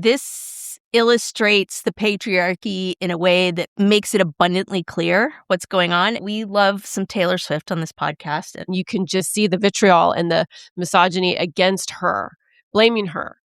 This illustrates the patriarchy in a way that makes it abundantly clear what's going on. We love some Taylor Swift on this podcast. And You can just see the vitriol and the misogyny against her, blaming her.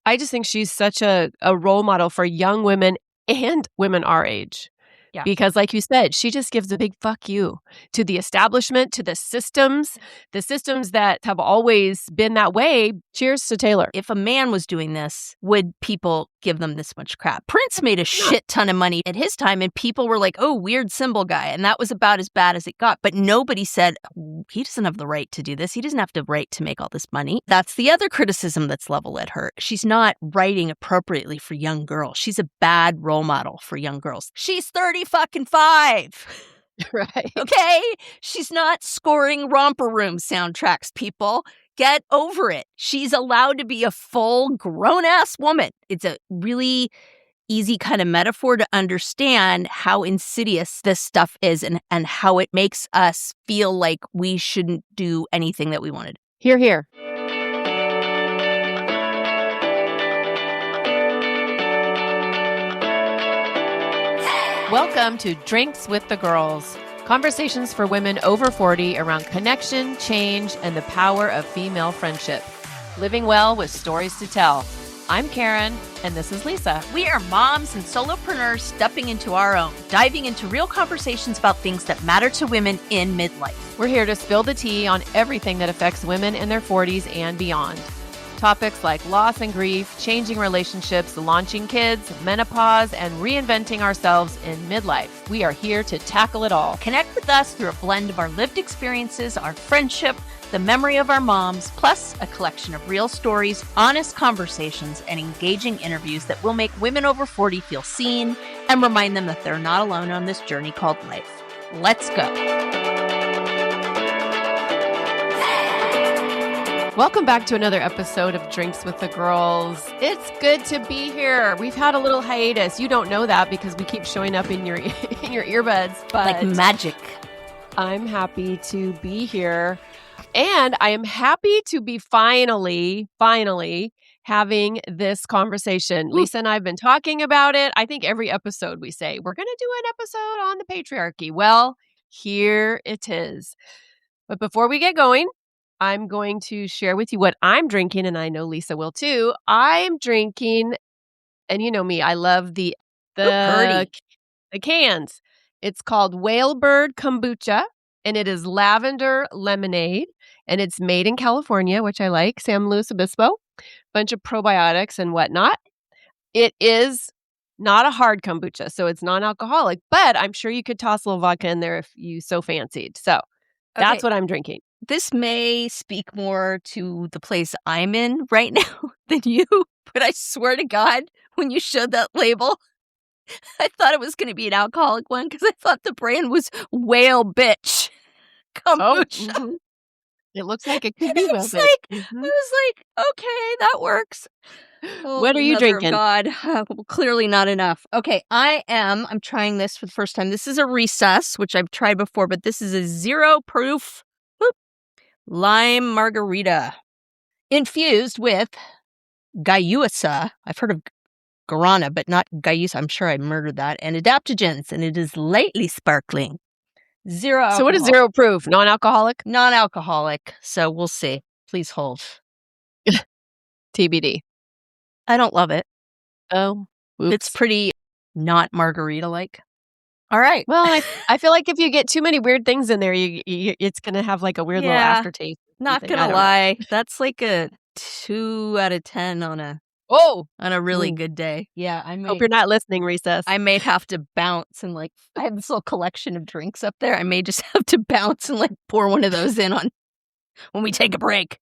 I just think she's such a role model for young women and women our age. Yeah. Because like you said, she just gives a big fuck you to the establishment, to the systems that have always been that way. Cheers to Taylor. If a man was doing this, would people give them this much crap? Prince made a shit ton of money at his time, and people were like, oh, weird symbol guy. And that was about as bad as it got. But nobody said, he doesn't have the right to do this. He doesn't have the right to make all this money. That's the other criticism that's leveled at her. She's not writing appropriately for young girls. She's a bad role model for young girls. She's 35. Right. Okay? She's not scoring romper room soundtracks, people. Get over it. She's allowed to be a full grown-ass woman. It's a really easy kind of metaphor to understand how insidious this stuff is and how it makes us feel like we shouldn't do anything that we wanted. Hear, hear. Welcome to Drinks with the Girls. Conversations for women over 40 around connection, change, and the power of female friendship. Living well with stories to tell. I'm Karen, and this is Lisa. We are moms and solopreneurs stepping into our own, diving into real conversations about things that matter to women in midlife. We're here to spill the tea on everything that affects women in their 40s and beyond. Topics like loss and grief, changing relationships, launching kids, menopause, and reinventing ourselves in midlife. We are here to tackle it all. Connect with us through a blend of our lived experiences, our friendship, the memory of our moms, plus a collection of real stories, honest conversations, and engaging interviews that will make women over 40 feel seen and remind them that they're not alone on this journey called life. Let's go. Welcome back to another episode of Drinks with the Girls. It's good to be here. We've had a little hiatus. You don't know that because we keep showing up in your earbuds, but like magic. I'm happy to be here. And I am happy to be finally having this conversation. Ooh. Lisa and I have been talking about it. I think every episode we say, we're going to do an episode on the patriarchy. Well, here it is. But before we get going, I'm going to share with you what I'm drinking, and I know Lisa will too. I'm drinking, and you know me, I love the cans. It's called Whalebird Kombucha, and it is lavender lemonade, and it's made in California, which I like, San Luis Obispo, bunch of probiotics and whatnot. It is not a hard kombucha, so it's non-alcoholic, but I'm sure you could toss a little vodka in there if you so fancied. So that's what I'm drinking. This may speak more to the place I'm in right now than you, but I swear to God, when you showed that label, I thought it was going to be an alcoholic one because I thought the brand was Whale Bitch Kombucha. Oh, it looks like it could be Whale Bitch. I was like, okay, that works. Oh, what are you drinking? God, clearly not enough. Okay, I'm trying this for the first time. This is a Recess, which I've tried before, but this is a 0 proof lime margarita infused with guayusa. I've heard of guarana, but not guayusa. I'm sure I murdered that. And adaptogens, and it is lightly sparkling. 0 alcohol. So what is 0 proof? Non-alcoholic? Non-alcoholic. So we'll see. Please hold. TBD. I don't love it. Oh, oops. It's pretty not margarita-like. All right. Well, I feel like if you get too many weird things in there, it's going to have like a weird little aftertaste. Not going to lie. That's like a 2 out of 10 on a really good day. Yeah. Hope you're not listening, Recess. I may have to bounce and I have this little collection of drinks up there. I may just have to bounce and pour one of those in on when we take a break.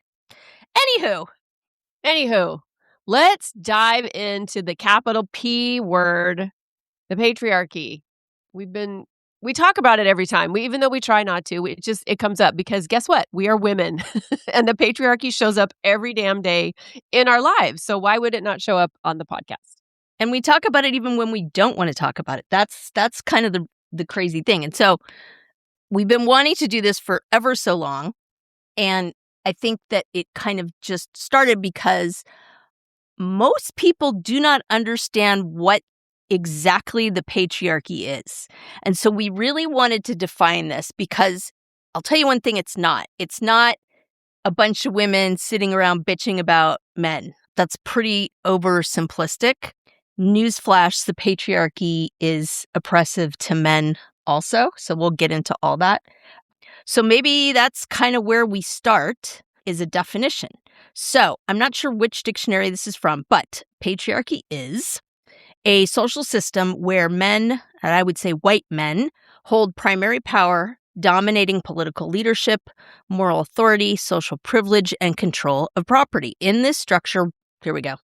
Anywho, let's dive into the capital P word, the patriarchy. We talk about it every time. Even though we try not to, it comes up because guess what? We are women and the patriarchy shows up every damn day in our lives. So why would it not show up on the podcast? And we talk about it even when we don't want to talk about it. That's kind of the crazy thing. And so we've been wanting to do this for ever so long. And I think that it kind of just started because most people do not understand what exactly the patriarchy is. And so we really wanted to define this because I'll tell you one thing it's not. It's not a bunch of women sitting around bitching about men. That's pretty oversimplistic. Newsflash, the patriarchy is oppressive to men also. So we'll get into all that. So maybe that's kind of where we start is a definition. So I'm not sure which dictionary this is from, but patriarchy is a social system where men, and I would say white men, hold primary power, dominating political leadership, moral authority, social privilege, and control of property. In this structure, here we go.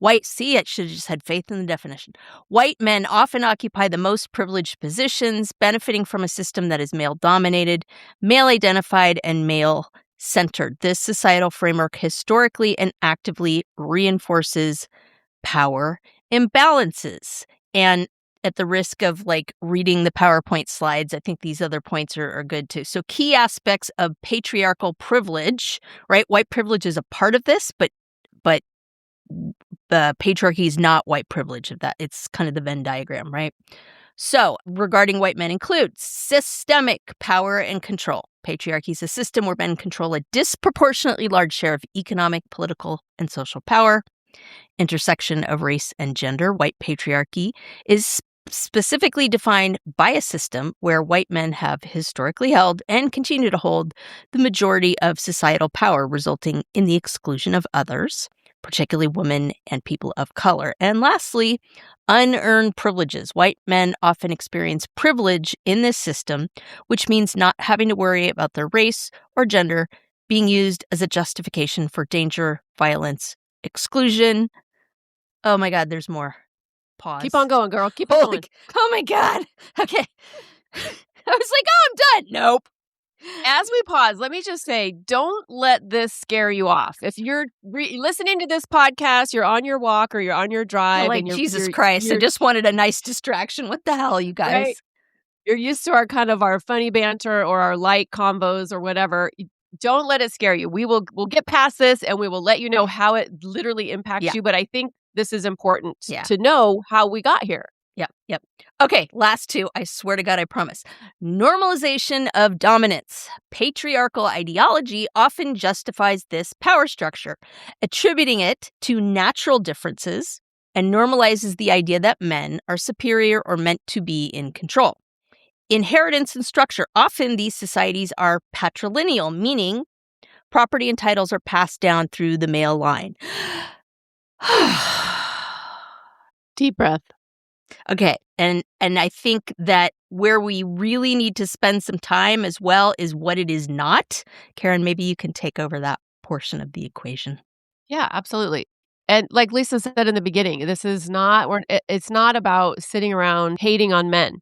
I should have just had faith in the definition. White men often occupy the most privileged positions, benefiting from a system that is male-dominated, male-identified, and male-centered. This societal framework historically and actively reinforces power imbalances. And at the risk of reading the PowerPoint slides, I think these other points are good too. So key aspects of patriarchal privilege, right? White privilege is a part of this, but the patriarchy is not white privilege of that. It's kind of the Venn diagram, right? So regarding white men includes systemic power and control. Patriarchy is a system where men control a disproportionately large share of economic, political, and social power. Intersection of race and gender. White patriarchy is specifically defined by a system where white men have historically held and continue to hold the majority of societal power, resulting in the exclusion of others, particularly women and people of color. And lastly, unearned privileges. White men often experience privilege in this system, which means not having to worry about their race or gender being used as a justification for danger, violence, exclusion. Oh my God, there's more. Pause. Keep on going, girl. Keep on going. Oh my God. Okay. I was like, oh, I'm done. Nope. As we pause, let me just say, don't let this scare you off. If you're listening to this podcast, you're on your walk or you're on your drive. Like, Jesus Christ, I just wanted a nice distraction. What the hell, you guys? Right? You're used to our funny banter or our light combos or whatever. Don't let it scare you. We'll get past this and we will let you know how it literally impacts you. But I think this is important to know how we got here. Yep. Okay, last two. I swear to God, I promise. Normalization of dominance. Patriarchal ideology often justifies this power structure, attributing it to natural differences and normalizes the idea that men are superior or meant to be in control. Inheritance and structure. Often these societies are patrilineal, meaning property and titles are passed down through the male line. Deep breath. Okay, and I think that where we really need to spend some time as well is what it is not. Karen, maybe you can take over that portion of the equation. Yeah, absolutely. And like Lisa said in the beginning, it's not about sitting around hating on men.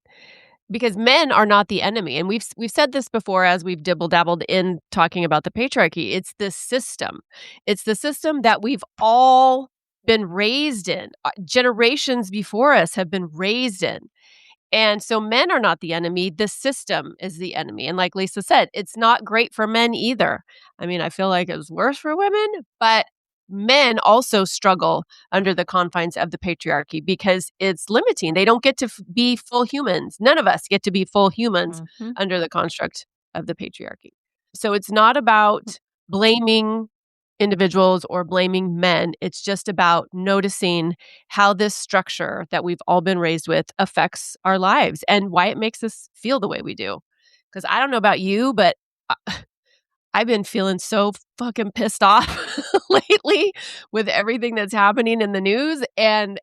Because men are not the enemy. And we've said this before as we've dibble-dabbled in talking about the patriarchy. It's the system. It's the system that we've all been raised in. Generations before us have been raised in. And so men are not the enemy. The system is the enemy. And like Lisa said, it's not great for men either. I mean, I feel like it's worse for women, but men also struggle under the confines of the patriarchy because it's limiting. They don't get to be full humans. None of us get to be full humans under the construct of the patriarchy. So it's not about blaming individuals or blaming men. It's just about noticing how this structure that we've all been raised with affects our lives and why it makes us feel the way we do. Because I don't know about you, but I've been feeling so fucking pissed off lately with everything that's happening in the news. And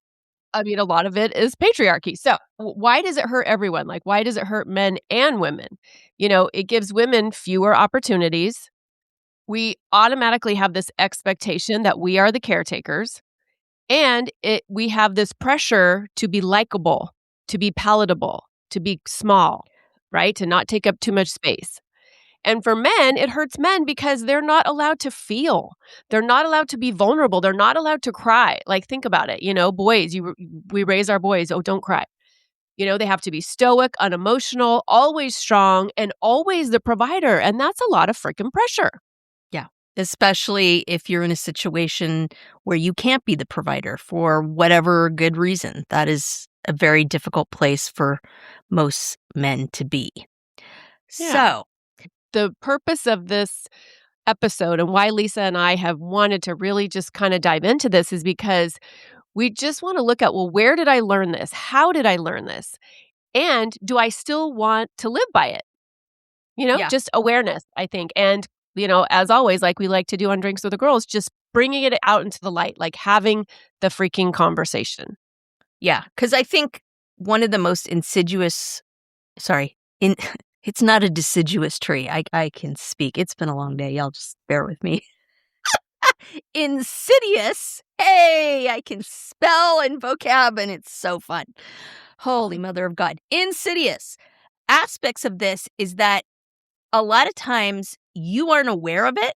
I mean, a lot of it is patriarchy. So why does it hurt everyone? Like, why does it hurt men and women? You know, it gives women fewer opportunities. We automatically have this expectation that we are the caretakers. And we have this pressure to be likable, to be palatable, to be small, right? To not take up too much space. And for men, it hurts men because they're not allowed to feel. They're not allowed to be vulnerable. They're not allowed to cry. Like, think about it. You know, boys, we raise our boys. Oh, don't cry. You know, they have to be stoic, unemotional, always strong, and always the provider. And that's a lot of freaking pressure. Yeah. especially if you're in a situation where you can't be the provider for whatever good reason. That is a very difficult place for most men to be. Yeah. So, The purpose of this episode and why Lisa and I have wanted to really just kind of dive into this is because we just want to look at, well, where did I learn this? How did I learn this? And do I still want to live by it? yeah. Just awareness, I think. And, as always, like we like to do on Drinks with the Girls, just bringing it out into the light, like having the freaking conversation. Yeah, because I think one of the most insidious, it's not a deciduous tree. I can speak. It's been a long day. Y'all just bear with me. Insidious. Hey, I can spell and vocab, and it's so fun. Holy mother of God. Insidious aspects of this is that a lot of times you aren't aware of it.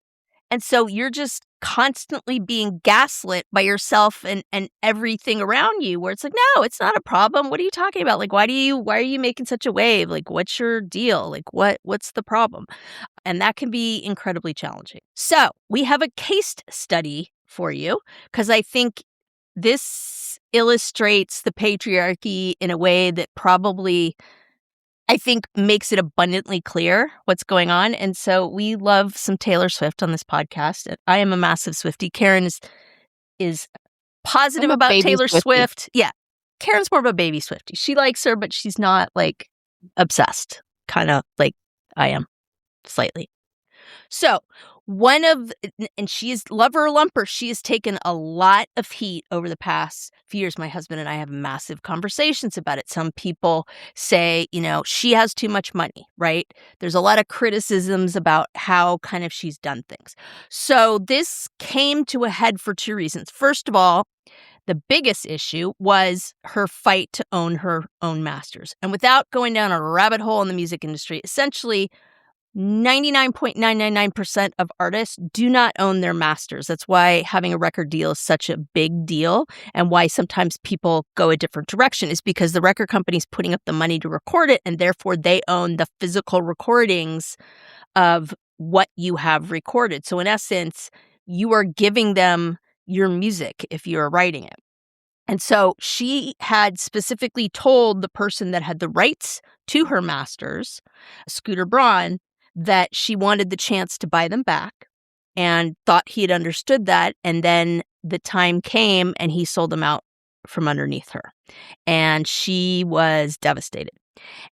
And so you're just constantly being gaslit by yourself and everything around you, where it's like, no, it's not a problem. What are you talking about? Like, why are you making such a wave? Like, what's your deal? Like, what's the problem? And that can be incredibly challenging. So we have a case study for you, because I think this illustrates the patriarchy in a way that probably, I think, makes it abundantly clear what's going on. And so we love some Taylor Swift on this podcast. I am a massive Swiftie. Karen is positive I'm a about baby Taylor Swiftie. Swift. Yeah. Karen's more of a baby Swiftie. She likes her, but she's not like obsessed, kind of like I am slightly. So and she is lover or lumper. She has taken a lot of heat over the past few years. My husband and I have massive conversations about it. Some people say, she has too much money, right? There's a lot of criticisms about how kind of she's done things. So this came to a head for two reasons. First of all, the biggest issue was her fight to own her own masters. And without going down a rabbit hole in the music industry, essentially 99.999% of artists do not own their masters. That's why having a record deal is such a big deal, and why sometimes people go a different direction is because the record company's putting up the money to record it, and therefore they own the physical recordings of what you have recorded. So in essence, you are giving them your music if you're writing it. And so she had specifically told the person that had the rights to her masters, Scooter Braun, that she wanted the chance to buy them back, and thought he had understood that. And then the time came and he sold them out from underneath her. And she was devastated.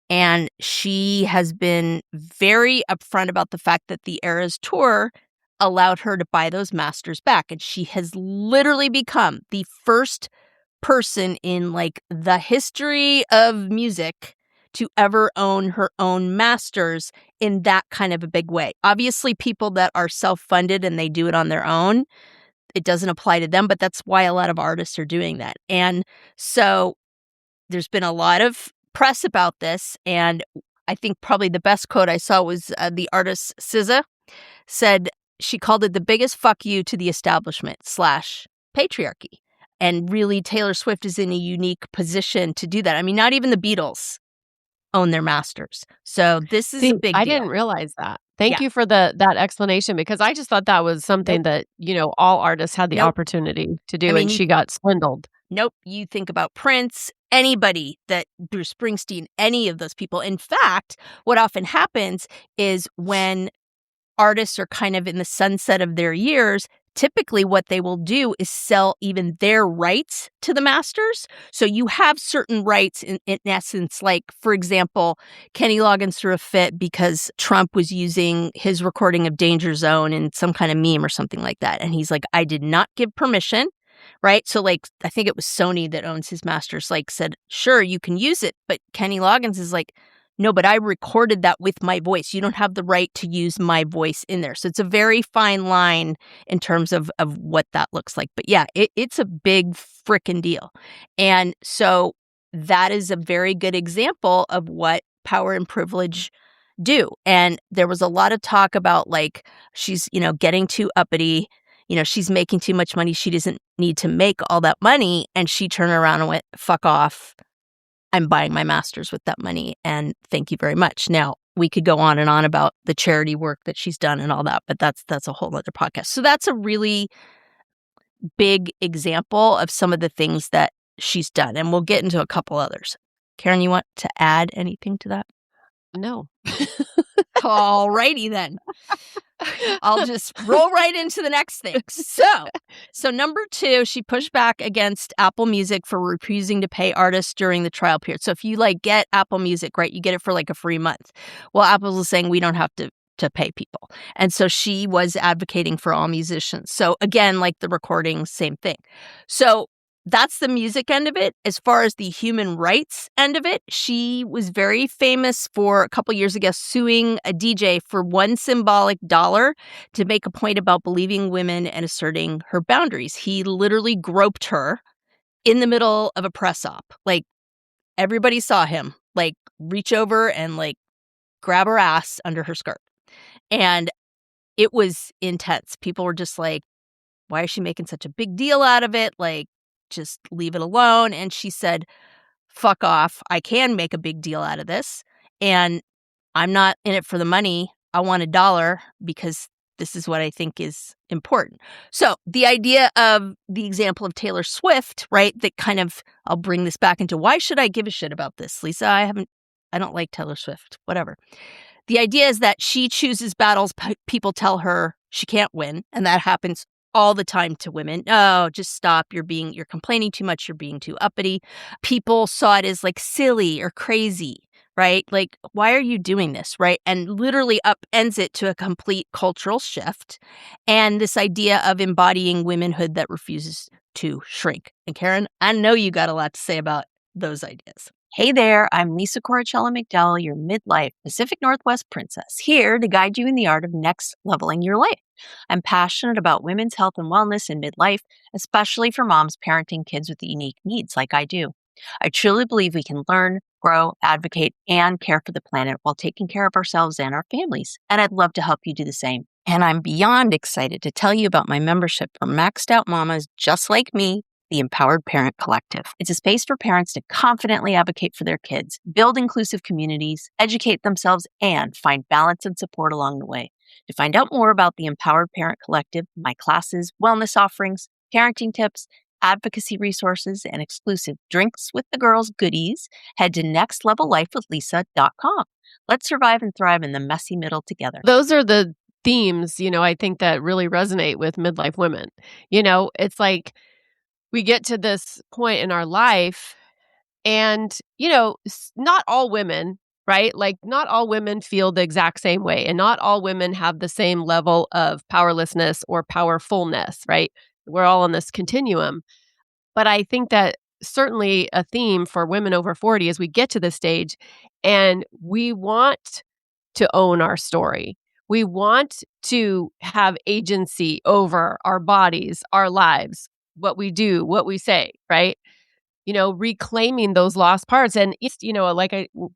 And she has been very upfront about the fact that the Eras Tour allowed her to buy those masters back. And she has literally become the first person in like the history of music to ever own her own masters in that kind of a big way. Obviously, people that are self-funded and they do it on their own, it doesn't apply to them, but that's why a lot of artists are doing that. And so there's been a lot of press about this, and I think probably the best quote I saw was the artist SZA said she called it the biggest fuck you to the establishment / patriarchy. And really, Taylor Swift is in a unique position to do that. I mean, not even the Beatles own their masters. So this is a big deal. I didn't realize that. Thank you for that explanation, because I just thought that was something that, all artists had the opportunity to do, and she got swindled. Nope. You think about Prince, anybody, that Bruce Springsteen, any of those people. In fact, what often happens is when artists are kind of in the sunset of their years, typically what they will do is sell even their rights to the masters. So you have certain rights in essence, like, for example, Kenny Loggins threw a fit because Trump was using his recording of Danger Zone in some kind of meme or something like that. And he's like, I did not give permission. Right. So like, I think it was Sony that owns his masters, like said, sure, you can use it. But Kenny Loggins is like, no, but I recorded that with my voice. You don't have the right to use my voice in there. So it's a very fine line in terms of what that looks like. But yeah, it's a big frickin' deal. And so that is a very good example of what power and privilege do. And there was a lot of talk about like, she's, getting too uppity. She's making too much money. She doesn't need to make all that money. And she turned around and went, fuck off. I'm buying my masters with that money, and thank you very much. Now, we could go on and on about the charity work that she's done and all that, but that's a whole other podcast. So that's a really big example of some of the things that she's done, and we'll get into a couple others. Karen, you want to add anything to that? No. All righty then. I'll just roll right into the next thing. So number 2, she pushed back against Apple Music for refusing to pay artists during the trial period. So if you get Apple Music, right, you get it for a free month. Well, Apple is saying we don't have to pay people. And so she was advocating for all musicians. So again, the recording, same thing. So that's the music end of it. As far as the human rights end of it, she was very famous for a couple years ago suing a DJ for $1 symbolic to make a point about believing women and asserting her boundaries. He literally groped her in the middle of a press op. Everybody saw him reach over and grab her ass under her skirt. And it was intense. People were just why is she making such a big deal out of it? Just leave it alone. And she said, fuck off. I can make a big deal out of this. And I'm not in it for the money. I want $1 because this is what I think is important. So the idea of the example of Taylor Swift, right, that I'll bring this back into why should I give a shit about this, Lisa? I don't like Taylor Swift, whatever. The idea is that she chooses battles people tell her she can't win, and that happens all the time to women. Oh, just stop. You're complaining too much. You're being too uppity. People saw it as silly or crazy, right? Why are you doing this, right? And literally upends it to a complete cultural shift and this idea of embodying womanhood that refuses to shrink. And Karen, I know you got a lot to say about those ideas. Hey there, I'm Lisa Corachella McDowell, your midlife Pacific Northwest princess, here to guide you in the art of next leveling your life. I'm passionate about women's health and wellness in midlife, especially for moms parenting kids with unique needs like I do. I truly believe we can learn, grow, advocate, and care for the planet while taking care of ourselves and our families, and I'd love to help you do the same. And I'm beyond excited to tell you about my membership for maxed out mamas just like me, the Empowered Parent Collective. It's a space for parents to confidently advocate for their kids, build inclusive communities, educate themselves, and find balance and support along the way. To find out more about the Empowered Parent Collective, my classes, wellness offerings, parenting tips, advocacy resources, and exclusive Drinks with the Girls goodies, head to nextlevellifewithlisa.com. Let's survive and thrive in the messy middle together. Those are the themes, I think that really resonate with midlife women. It's we get to this point in our life and, not all women, right? Not all women feel the exact same way and not all women have the same level of powerlessness or powerfulness, right? We're all on this continuum. But I think that certainly a theme for women over 40 as we get to this stage and we want to own our story. We want to have agency over our bodies, our lives, what we do, what we say, right? Reclaiming those lost parts. And it's,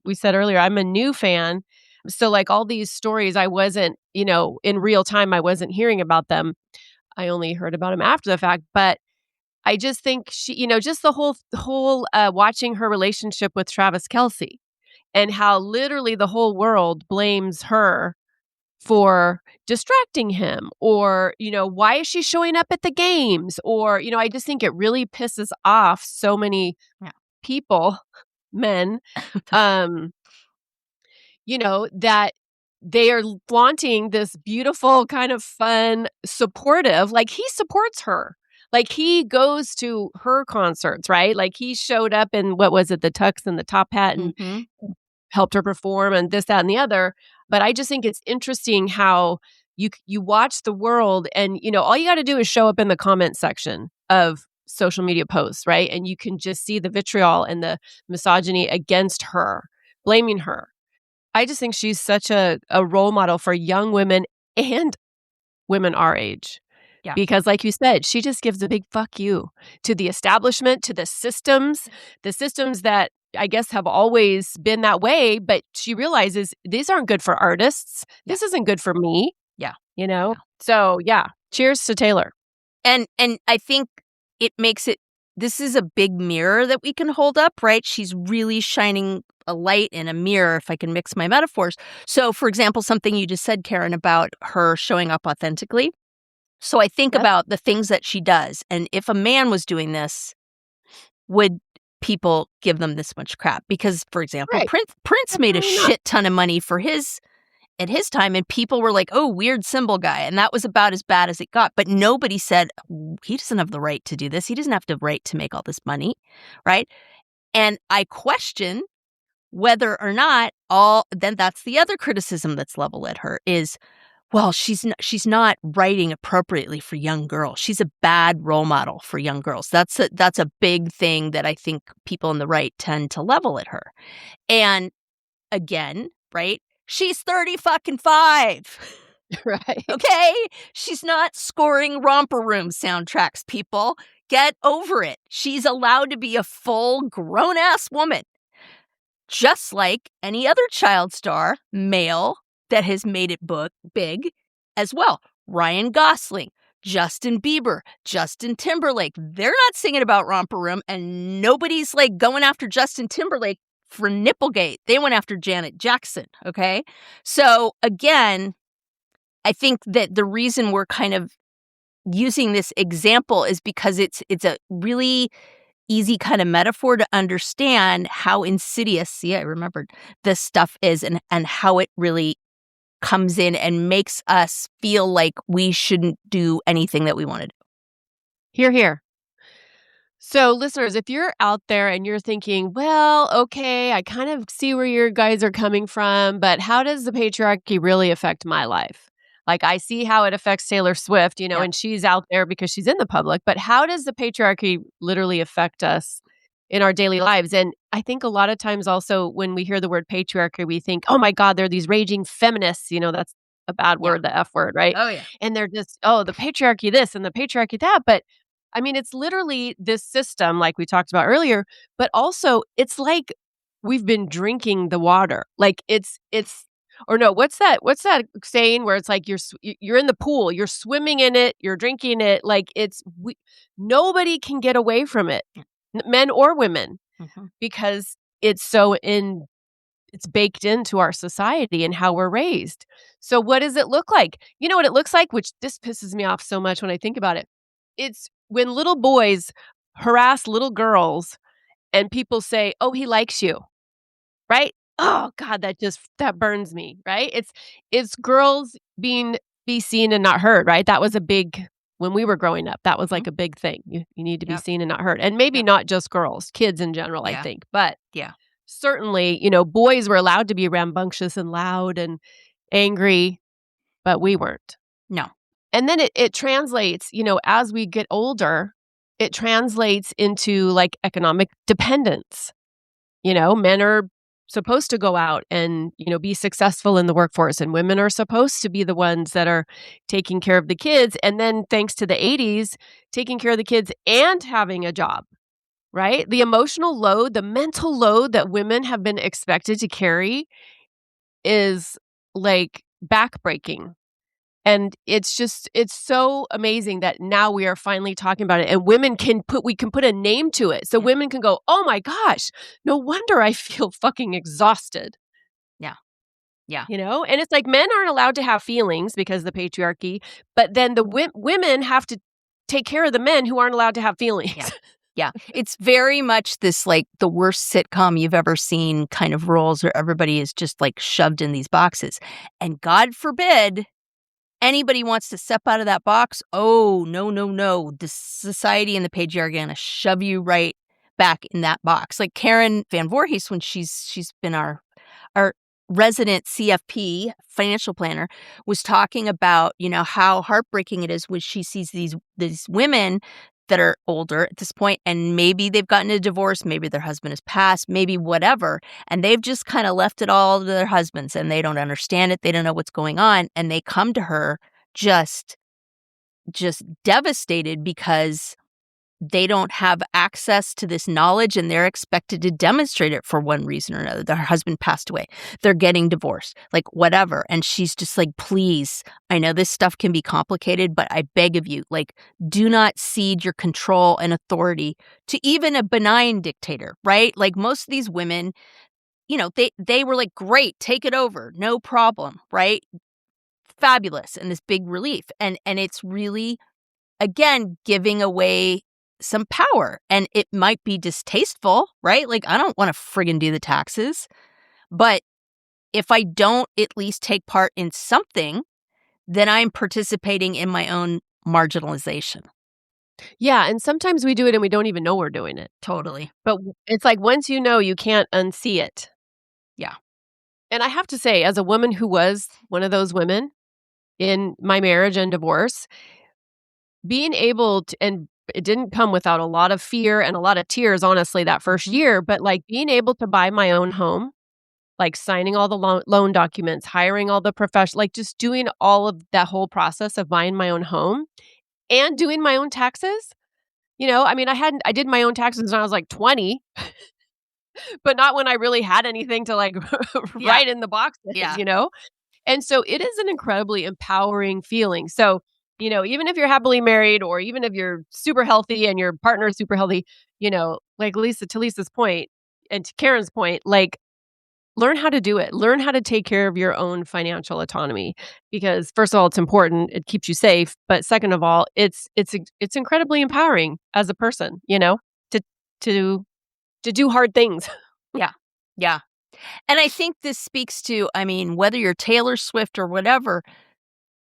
we said earlier, I'm a new fan. So all these stories, I wasn't, in real time, I wasn't hearing about them. I only heard about them after the fact. But I just think she, just the whole watching her relationship with Travis Kelce and how literally the whole world blames her for distracting him or, why is she showing up at the games? Or, I just think it really pisses off so many people, men, that they are flaunting this beautiful kind of fun, supportive, he supports her. He goes to her concerts, right? He showed up in, what was it, the tux and the top hat and helped her perform and this, that, and the other. But I just think it's interesting how you watch the world and, all you got to do is show up in the comment section of social media posts, right? And you can just see the vitriol and the misogyny against her, blaming her. I just think she's such a role model for young women and women our age. Yeah. Because like you said, she just gives a big fuck you to the establishment, to the systems that I guess have always been that way, but she realizes these aren't good for artists. Yeah. This isn't good for me. Yeah. So cheers to Taylor. And I think it makes it this is a big mirror that we can hold up, right? She's really shining a light in a mirror, if I can mix my metaphors. So, for example, something you just said, Karen, about her showing up authentically. So I think Yes. about the things that she does. And if a man was doing this, would people give them this much crap? Because, for example, Right. Prince made a Definitely not. shit ton of money for at his time, and people were like, oh, weird symbol guy. And that was about as bad as it got. But nobody said, he doesn't have the right to do this. He doesn't have the right to make all this money, right? And I question whether or not then that's the other criticism that's leveled at her is, well, she's not writing appropriately for young girls. She's a bad role model for young girls. That's a big thing that I think people on the right tend to level at her. And again, right? She's 35. Right. Okay? She's not scoring romper room soundtracks, people. Get over it. She's allowed to be a full grown-ass woman. Just like any other child star, male, that has made it big as well. Ryan Gosling, Justin Bieber, Justin Timberlake. They're not singing about romper room, and nobody's like going after Justin Timberlake for Nipplegate. They went after Janet Jackson, okay? So again, I think that the reason we're kind of using this example is because it's a really easy kind of metaphor to understand how insidious, see, I remembered, this stuff is and how it really comes in and makes us feel like we shouldn't do anything that we want to do. Hear, hear. So, listeners, if you're out there and you're thinking, well, okay, I kind of see where you guys are coming from, but how does the patriarchy really affect my life? Like, I see how it affects Taylor Swift, Yeah. and she's out there because she's in the public, but how does the patriarchy literally affect us in our daily lives? And I think a lot of times also when we hear the word patriarchy, we think, oh my God, they're these raging feminists, that's a bad word, the F word, right? Oh, yeah. And they're just, oh, the patriarchy this and the patriarchy that. But I mean, it's literally this system like we talked about earlier, but also it's like we've been drinking the water. Like it's or no, what's that saying where it's like you're in the pool, you're swimming in it, you're drinking it, like nobody can get away from it. Men or women, because it's it's baked into our society and how we're raised. So what does it look like? You know what it looks like, which this pisses me off so much when I think about it. It's when little boys harass little girls and people say, "Oh, he likes you." Right? Oh god, that burns me, right? It's girls be seen and not heard, right? That was a big when we were growing up, that was like a big thing. You need to be seen and not heard. And maybe not just girls, kids in general, I think. But certainly, boys were allowed to be rambunctious and loud and angry, but we weren't. No. And then it translates, as we get older, it translates into like economic dependence. Men are supposed to go out and, be successful in the workforce, and women are supposed to be the ones that are taking care of the kids. And then thanks to the 80s, taking care of the kids and having a job, right? The emotional load, the mental load that women have been expected to carry is like backbreaking. And it's so amazing that now we are finally talking about it, and we can put a name to it. So women can go, oh my gosh, no wonder I feel fucking exhausted. Yeah. And it's like men aren't allowed to have feelings because of the patriarchy, but then the women have to take care of the men who aren't allowed to have feelings. Yeah. It's very much this like the worst sitcom you've ever seen kind of roles where everybody is just like shoved in these boxes. And God forbid anybody wants to step out of that box. Oh, no. The society and the patriarchy are going to shove you right back in that box. Like Karen Van Voorhees, when she's been our resident CFP financial planner, was talking about, how heartbreaking it is when she sees these women that are older at this point, and maybe they've gotten a divorce, maybe their husband has passed, maybe whatever, and they've just kind of left it all to their husbands, and they don't understand it, they don't know what's going on, and they come to her just devastated because they don't have access to this knowledge and they're expected to demonstrate it for one reason or another. Their husband passed away. They're getting divorced, like whatever. And she's just like, please, I know this stuff can be complicated, but I beg of you, like, do not cede your control and authority to even a benign dictator, right? Like most of these women, they were like, great, take it over, no problem, right? Fabulous, and this big relief. And it's really, again, giving away some power, and it might be distasteful, right? Like, I don't want to friggin' do the taxes, but if I don't at least take part in something, then I'm participating in my own marginalization. Yeah, and sometimes we do it and we don't even know we're doing it. Totally. But it's like once you know, you can't unsee it. Yeah. And I have to say, as a woman who was one of those women in my marriage and divorce, being able to, and it didn't come without a lot of fear and a lot of tears, honestly, that first year, but like being able to buy my own home, like signing all the loan documents, hiring all the professional, like just doing all of that whole process of buying my own home and doing my own taxes. I mean, I did my own taxes when I was like 20, but not when I really had anything to like write in the boxes, Yeah. And so it is an incredibly empowering feeling. So, even if you're happily married or even if you're super healthy and your partner is super healthy, like Lisa's point and to Karen's point, like learn how to do it. Learn how to take care of your own financial autonomy because first of all, it's important. It keeps you safe. But second of all, it's incredibly empowering as a person, to to do hard things. Yeah. Yeah. And I think this speaks to, I mean, whether you're Taylor Swift or whatever,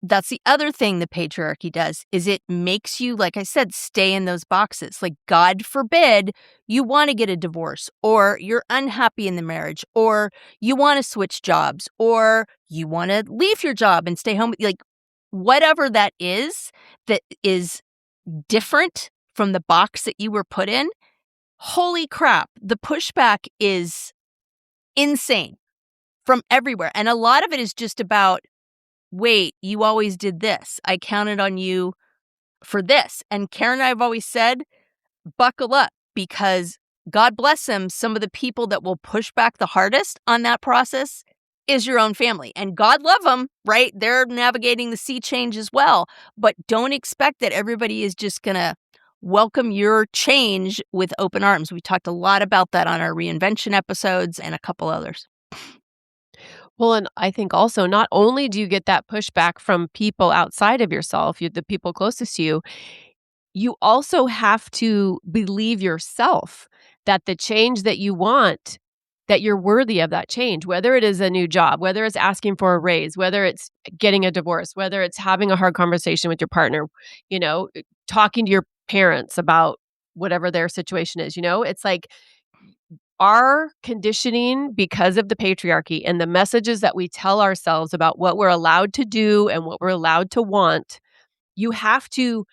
that's the other thing the patriarchy does is it makes you, like I said, stay in those boxes. Like, God forbid you want to get a divorce or you're unhappy in the marriage or you want to switch jobs or you want to leave your job and stay home. Like, whatever that is different from the box that you were put in. Holy crap. The pushback is insane from everywhere. And a lot of it is just about, wait, you always did this. I counted on you for this. And Karen and I have always said, buckle up, because God bless them, some of the people that will push back the hardest on that process is your own family. And God love them, right? They're navigating the sea change as well. But don't expect that everybody is just going to welcome your change with open arms. We talked a lot about that on our reinvention episodes and a couple others. Well, and I think also not only do you get that pushback from people outside of yourself, the people closest to you, you also have to believe yourself that the change that you want, that you're worthy of that change, whether it is a new job, whether it's asking for a raise, whether it's getting a divorce, whether it's having a hard conversation with your partner, talking to your parents about whatever their situation is, it's like our conditioning because of the patriarchy and the messages that we tell ourselves about what we're allowed to do and what we're allowed to want, you have to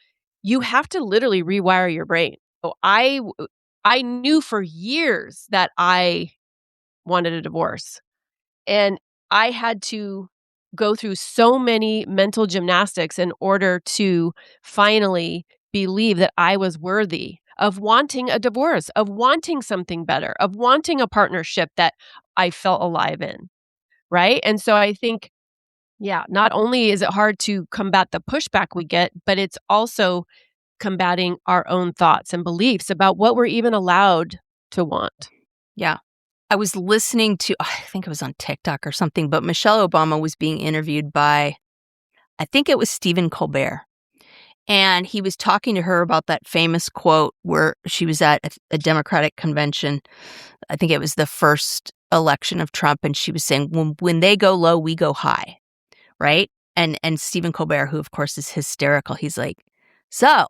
literally rewire your brain. So I knew for years that I wanted a divorce, and I had to go through so many mental gymnastics in order to finally believe that I was worthy of wanting a divorce, of wanting something better, of wanting a partnership that I felt alive in, right? And so I think, yeah, not only is it hard to combat the pushback we get, but it's also combating our own thoughts and beliefs about what we're even allowed to want. Yeah. I was listening to, I think it was on TikTok or something, but Michelle Obama was being interviewed by, I think it was Stephen Colbert. And he was talking to her about that famous quote where she was at a Democratic convention. I think it was the first election of Trump. And she was saying, when they go low, we go high. Right. And Stephen Colbert, who of course is hysterical, he's like, so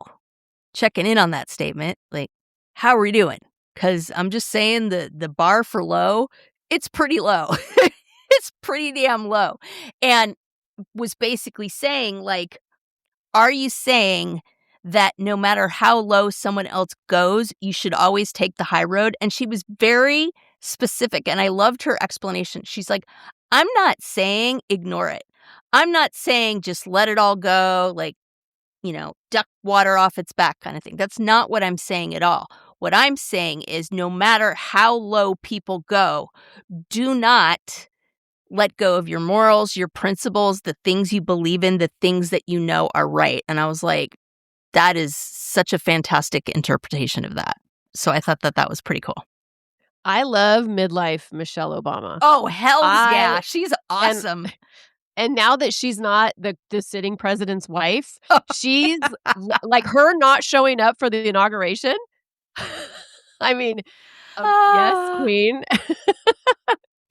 checking in on that statement, like, how are we doing? Because I'm just saying the bar for low, it's pretty low. It's pretty damn low. And was basically saying, like, are you saying that no matter how low someone else goes, you should always take the high road? And she was very specific, and I loved her explanation. She's like, I'm not saying ignore it. I'm not saying just let it all go, like, duck water off its back kind of thing. That's not what I'm saying at all. What I'm saying is no matter how low people go, do not let go of your morals, your principles, the things you believe in, the things that you know are right. And I was like, that is such a fantastic interpretation of that. So I thought that was pretty cool. I love midlife Michelle Obama. Oh, hells yeah. She's awesome. And now that she's not the sitting president's wife, she's like her not showing up for the inauguration. I mean, yes, queen.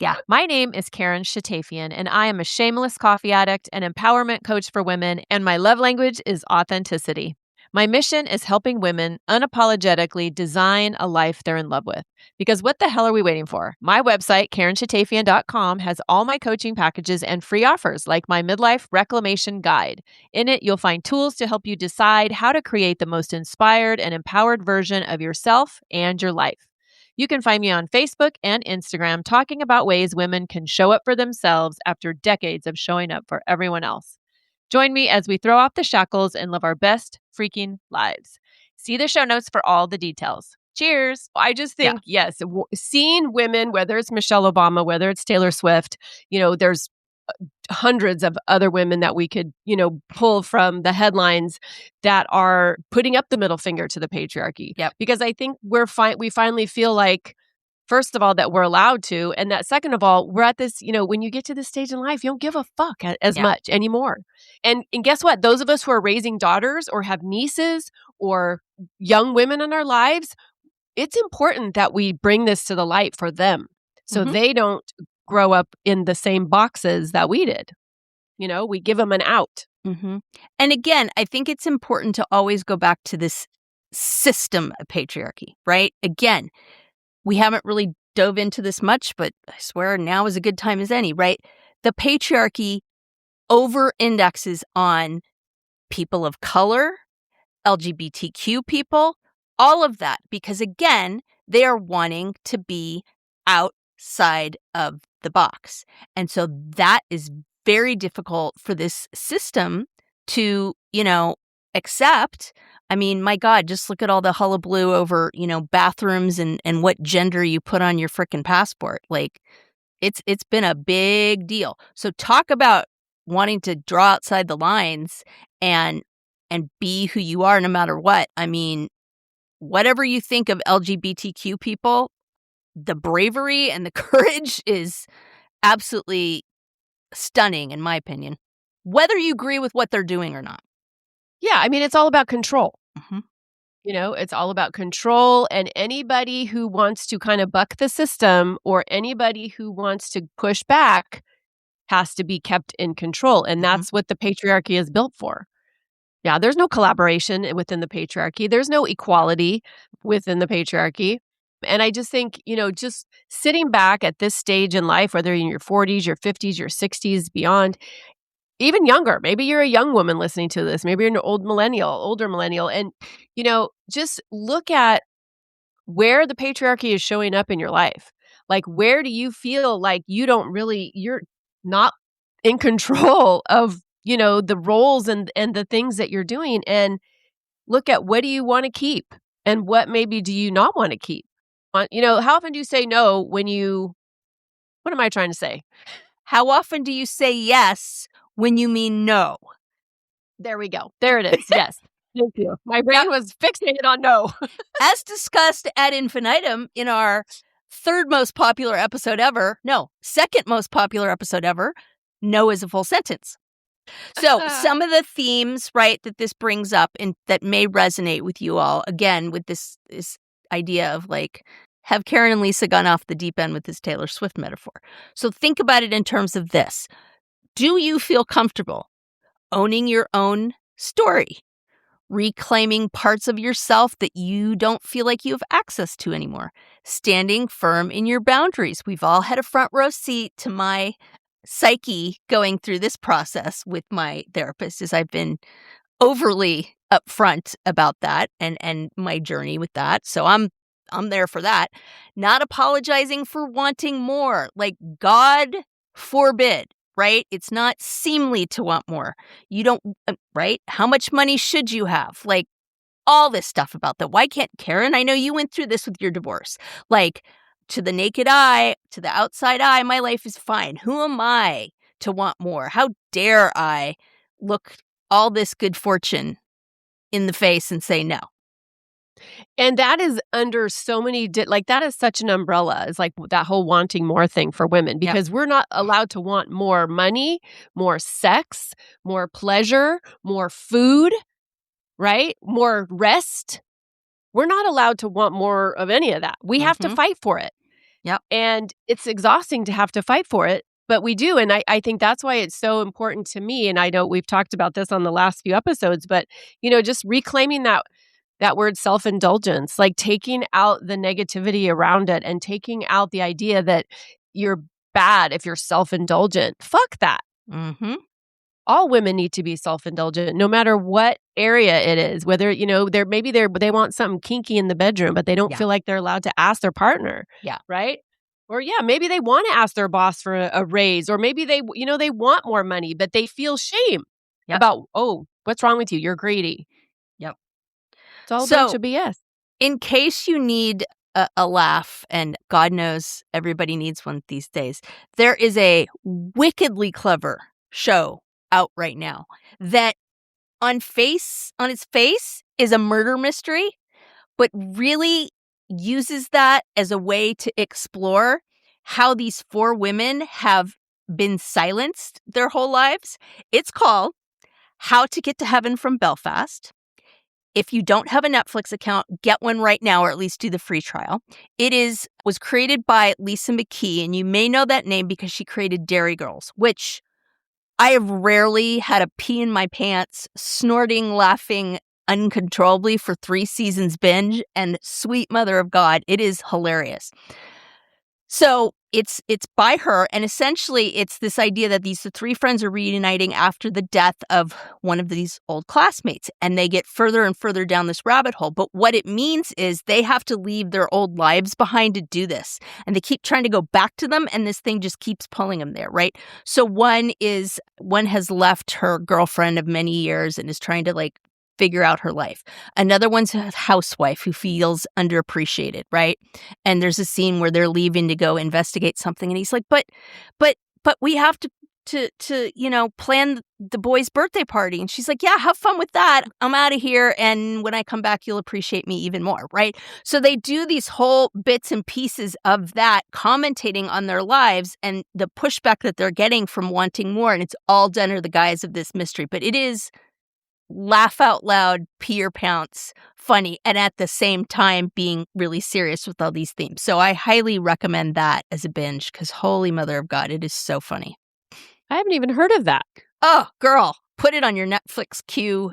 Yeah, my name is Karen Shatafian, and I am a shameless coffee addict and empowerment coach for women, and my love language is authenticity. My mission is helping women unapologetically design a life they're in love with. Because what the hell are we waiting for? My website, KarenShatafian.com, has all my coaching packages and free offers like my Midlife Reclamation Guide. In it, you'll find tools to help you decide how to create the most inspired and empowered version of yourself and your life. You can find me on Facebook and Instagram talking about ways women can show up for themselves after decades of showing up for everyone else. Join me as we throw off the shackles and live our best freaking lives. See the show notes for all the details. Cheers. I just think, yes, seeing women, whether it's Michelle Obama, whether it's Taylor Swift, there's hundreds of other women that we could, pull from the headlines that are putting up the middle finger to the patriarchy. Yep. Because I think we finally feel like, first of all, that we're allowed to. And that second of all, we're at this, when you get to this stage in life, you don't give a fuck as much anymore. And guess what? Those of us who are raising daughters or have nieces or young women in our lives, it's important that we bring this to the light for them so they don't grow up in the same boxes that we did. We give them an out. Mm-hmm. And again, I think it's important to always go back to this system of patriarchy, right? Again, we haven't really dove into this much, but I swear now is a good time as any, right? The patriarchy over-indexes on people of color, LGBTQ people, all of that, because again, they are wanting to be outside of the box. And so that is very difficult for this system to, accept. I mean, my God, just look at all the hullabaloo over, bathrooms and what gender you put on your frickin' passport. Like, it's been a big deal. So talk about wanting to draw outside the lines and be who you are no matter what. I mean, whatever you think of LGBTQ people, the bravery and the courage is absolutely stunning, in my opinion, whether you agree with what they're doing or not. Yeah, I mean, it's all about control. Mm-hmm. It's all about control, and anybody who wants to kind of buck the system or anybody who wants to push back has to be kept in control. And that's what the patriarchy is built for. Yeah, there's no collaboration within the patriarchy. There's no equality within the patriarchy. And I just think, just sitting back at this stage in life, whether you're in your 40s, your 50s, your 60s, beyond, even younger, maybe you're a young woman listening to this, maybe you're an older millennial, and, just look at where the patriarchy is showing up in your life. Like, where do you feel like you're not in control of, the roles and the things that you're doing, and look at what do you want to keep and what maybe do you not want to keep? How often do you say no when what am I trying to say? How often do you say yes when you mean no? There we go. There it is. Yes. Thank you. My brain was fixated on no. As discussed ad infinitum in our second most popular episode ever, no is a full sentence. So some of the themes, right, that this brings up and that may resonate with you all, again, with this idea of like, have Karen and Lisa gone off the deep end with this Taylor Swift metaphor? So think about it in terms of this. Do you feel comfortable owning your own story? Reclaiming parts of yourself that you don't feel like you have access to anymore? Standing firm in your boundaries? We've all had a front row seat to my psyche going through this process with my therapist, as I've been overly upfront about that and my journey with that. So I'm there for that. Not apologizing for wanting more. Like, God forbid right? It's not seemly to want more. You don't, right? How much money should you have? Like all this stuff about that. Why can't Karen? I know you went through this with your divorce. Like to the naked eye, to the outside eye, my life is fine. Who am I to want more? How dare I look all this good fortune in the face and say no? And that is under so many, like that is such an umbrella. It's like that whole wanting more thing for women because we're not allowed to want more money, more sex, more pleasure, more food, right? More rest. We're not allowed to want more of any of that. We have to fight for it. Yep. And it's exhausting to have to fight for it, but we do. And I think that's why it's so important to me. And I know we've talked about this on the last few episodes, but, just reclaiming that word self-indulgence, like taking out the negativity around it and taking out the idea that you're bad if you're self-indulgent. Fuck that. Mm-hmm. All women need to be self-indulgent, no matter what area it is. Whether they want something kinky in the bedroom, but they don't feel like they're allowed to ask their partner. Yeah. Right. Or maybe they want to ask their boss for a raise, or maybe they want more money, but they feel shame about, oh, what's wrong with you? You're greedy. Yep. It's all a bunch of BS. In case you need a laugh, and God knows everybody needs one these days, there is a wickedly clever show out right now that on its face is a murder mystery, but really uses that as a way to explore how these 4 women have been silenced their whole lives. It's called How to Get to Heaven from Belfast. If you don't have a Netflix account, get one right now, or at least do the free trial. It was created by Lisa McKee, and you may know that name because she created Dairy Girls, which I have rarely had a pee in my pants, snorting, laughing uncontrollably for 3 seasons binge, and sweet mother of God, it is hilarious. So it's by her, and essentially it's this idea that these 3 friends are reuniting after the death of one of these old classmates, and they get further and further down this rabbit hole. But what it means is they have to leave their old lives behind to do this, and they keep trying to go back to them, and this thing just keeps pulling them there, right? So one has left her girlfriend of many years and is trying to figure out her life. Another one's a housewife who feels underappreciated, right? And there's a scene where they're leaving to go investigate something, and he's like, but we have to plan the boy's birthday party. And she's like, yeah, have fun with that. I'm out of here, and when I come back, you'll appreciate me even more, right? So they do these whole bits and pieces of that, commentating on their lives and the pushback that they're getting from wanting more, and it's all done under the guise of this mystery. But it is laugh out loud, pee your pants, funny, and at the same time being really serious with all these themes. So I highly recommend that as a binge, because holy mother of God, it is so funny. I haven't even heard of that. Oh, girl, put it on your Netflix queue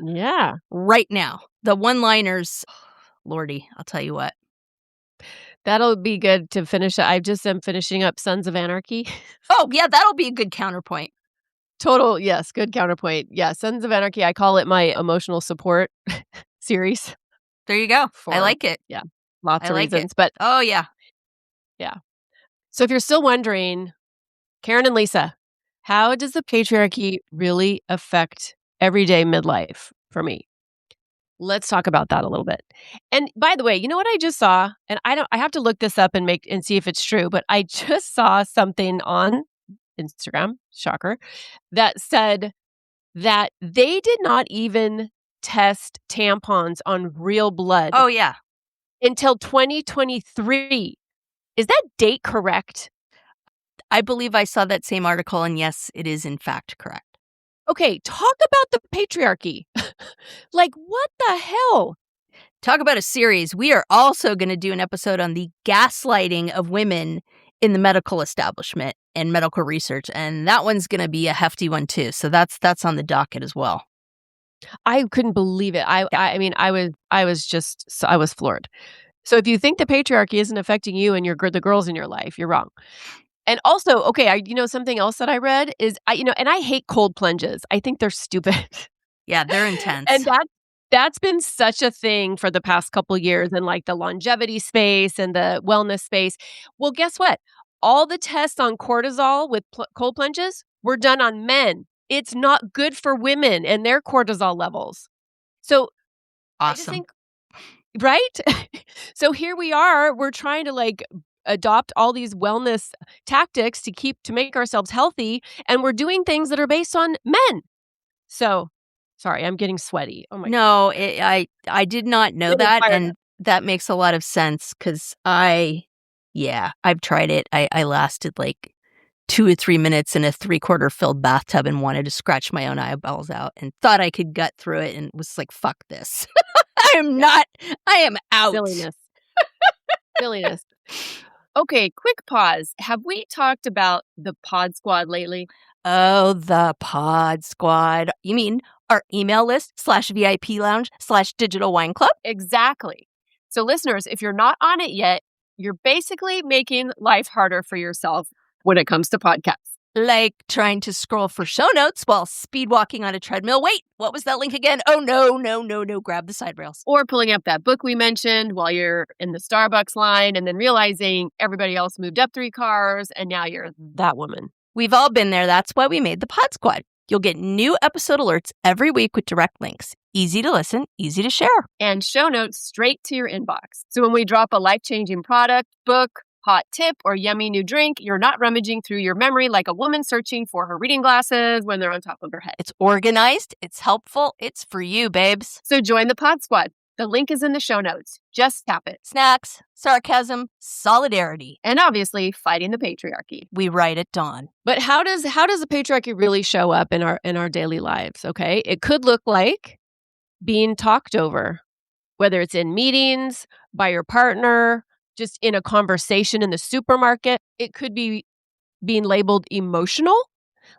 right now. The one-liners, Lordy, I'll tell you what. That'll be good to finish. I just am finishing up Sons of Anarchy. Oh, yeah, that'll be a good counterpoint. Total, yes, good counterpoint. Yeah, Sons of Anarchy, I call it my emotional support series. There you go. I like it. Yeah, lots of reasons. But oh, yeah. Yeah. So if you're still wondering, Karen and Lisa, how does the patriarchy really affect everyday midlife for me? Let's talk about that a little bit. And by the way, you know what I just saw? And I have to look this up and see if it's true, but I just saw something on Instagram, shocker, that said that they did not even test tampons on real blood. Oh, yeah. Until 2023. Is that date correct? I believe I saw that same article, and yes, it is in fact correct. Okay, talk about the patriarchy. Like, what the hell? Talk about a series. We are also going to do an episode on the gaslighting of women in the medical establishment and medical research, and that one's going to be a hefty one too. So that's on the docket as well. I couldn't believe it. I mean, I was floored. So if you think the patriarchy isn't affecting you and the girls in your life, you're wrong. And also, okay, something else that I read is and I hate cold plunges. I think they're stupid. Yeah, they're intense. And that's been such a thing for the past couple years in the longevity space and the wellness space. Well, guess what? All the tests on cortisol with cold plunges, were done on men. It's not good for women and their cortisol levels. So I just Awesome. think, right? So here we are, we're trying to like adopt all these wellness tactics to make ourselves healthy, and we're doing things that are based on men. So, sorry, I'm getting sweaty. Oh my God. No, I did not know Getting that, fired and that makes a lot of sense because I've tried it. I lasted like 2 or 3 minutes in a 3/4 filled bathtub and wanted to scratch my own eyeballs out and thought I could gut through it and was like, fuck this. I am out. Silliness. Okay, quick pause. Have we talked about the Pod Squad lately? Oh, the Pod Squad. You mean our email list /VIP lounge /digital wine club? Exactly. So listeners, if you're not on it yet, you're basically making life harder for yourself when it comes to podcasts. Like trying to scroll for show notes while speed walking on a treadmill. Wait, what was that link again? Oh, no. Grab the side rails. Or pulling up that book we mentioned while you're in the Starbucks line and then realizing everybody else moved up 3 cars and now you're that woman. We've all been there. That's why we made the Pod Squad. You'll get new episode alerts every week with direct links. Easy to listen, easy to share. And show notes straight to your inbox. So when we drop a life-changing product, book, hot tip, or yummy new drink, you're not rummaging through your memory like a woman searching for her reading glasses when they're on top of her head. It's organized, it's helpful, it's for you, babes. So join the Pod Squad. The link is in the show notes. Just tap it. Snacks, sarcasm, solidarity. And obviously, fighting the patriarchy. We write at dawn. But how does the patriarchy really show up in our daily lives, okay? It could look like being talked over, whether it's in meetings, by your partner, just in a conversation in the supermarket. It could be being labeled emotional,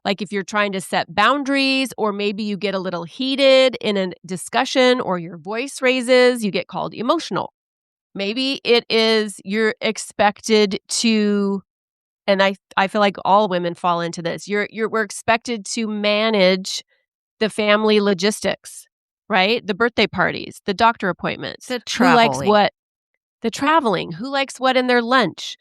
like if you're trying to set boundaries, or maybe you get a little heated in a discussion or your voice raises, you get called emotional. Maybe it is you're expected to, and I feel like all women fall into this. We're expected to manage the family logistics, right? The birthday parties, the doctor appointments, The who likes traveling. what, the traveling, who likes what in their lunch,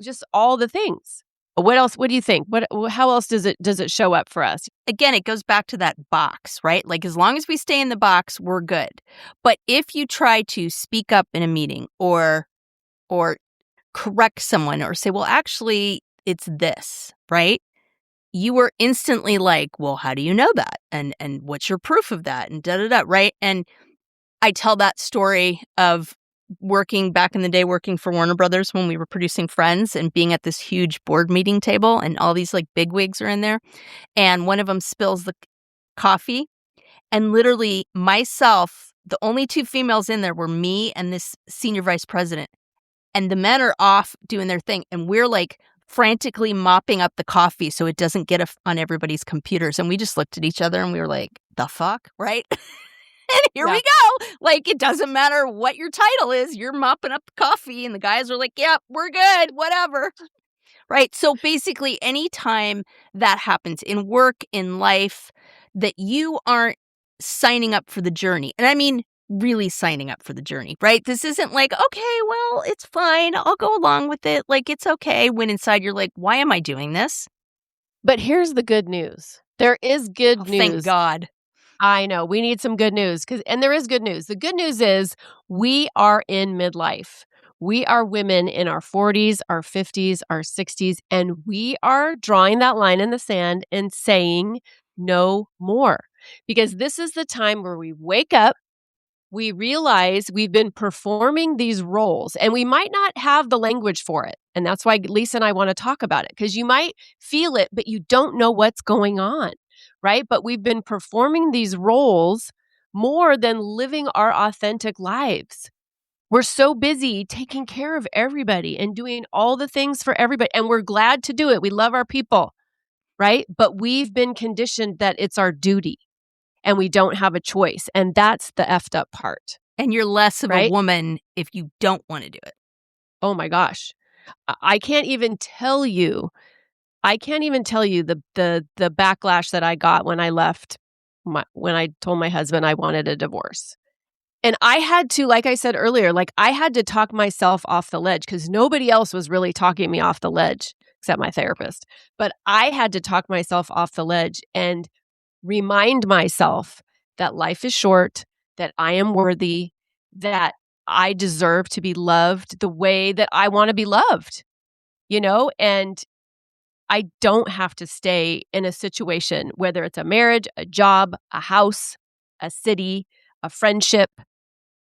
just all the things. What else? What do you think? How else does it show up for us? Again, it goes back to that box, right? Like as long as we stay in the box, we're good. But if you try to speak up in a meeting or correct someone or say, well, actually, it's this, right? You were instantly like, well, how do you know that? And what's your proof of that? And da-da-da, right? And I tell that story of working for Warner Brothers when we were producing Friends and being at this huge board meeting table and all these like bigwigs are in there. And one of them spills the coffee and literally myself, the only 2 females in there were me and this senior vice president. And the men are off doing their thing. And we're like frantically mopping up the coffee so it doesn't get on everybody's computers. And we just looked at each other and we were like, the fuck, right? And here we go. Like, it doesn't matter what your title is. You're mopping up the coffee. And the guys are like, yep, we're good, whatever. Right? So basically, anytime that happens in work, in life, that you aren't signing up for the journey. And I mean, really signing up for the journey, right? This isn't like, okay, well, it's fine. I'll go along with it. Like, it's okay. When inside you're like, why am I doing this? But here's the good news. There is good news. Thank God. I know. We need some good news and there is good news. The good news is we are in midlife. We are women in our 40s, our 50s, our 60s, and we are drawing that line in the sand and saying no more. Because this is the time where we wake up, we realize we've been performing these roles and we might not have the language for it. And that's why Lisa and I want to talk about it, because you might feel it, but you don't know what's going on. Right? But we've been performing these roles more than living our authentic lives. We're so busy taking care of everybody and doing all the things for everybody. And we're glad to do it. We love our people, right? But we've been conditioned that it's our duty and we don't have a choice. And that's the effed up part. And you're less of right? a woman if you don't want to do it. Oh my gosh. I can't even tell you the backlash that I got when I left, when I told my husband I wanted a divorce. And I had to, like I said earlier, I had to talk myself off the ledge because nobody else was really talking me off the ledge. except my therapist. But I had to talk myself off the ledge and remind myself that life is short, that I am worthy, that I deserve to be loved the way that I want to be loved, and I don't have to stay in a situation, whether it's a marriage, a job, a house, a city, a friendship,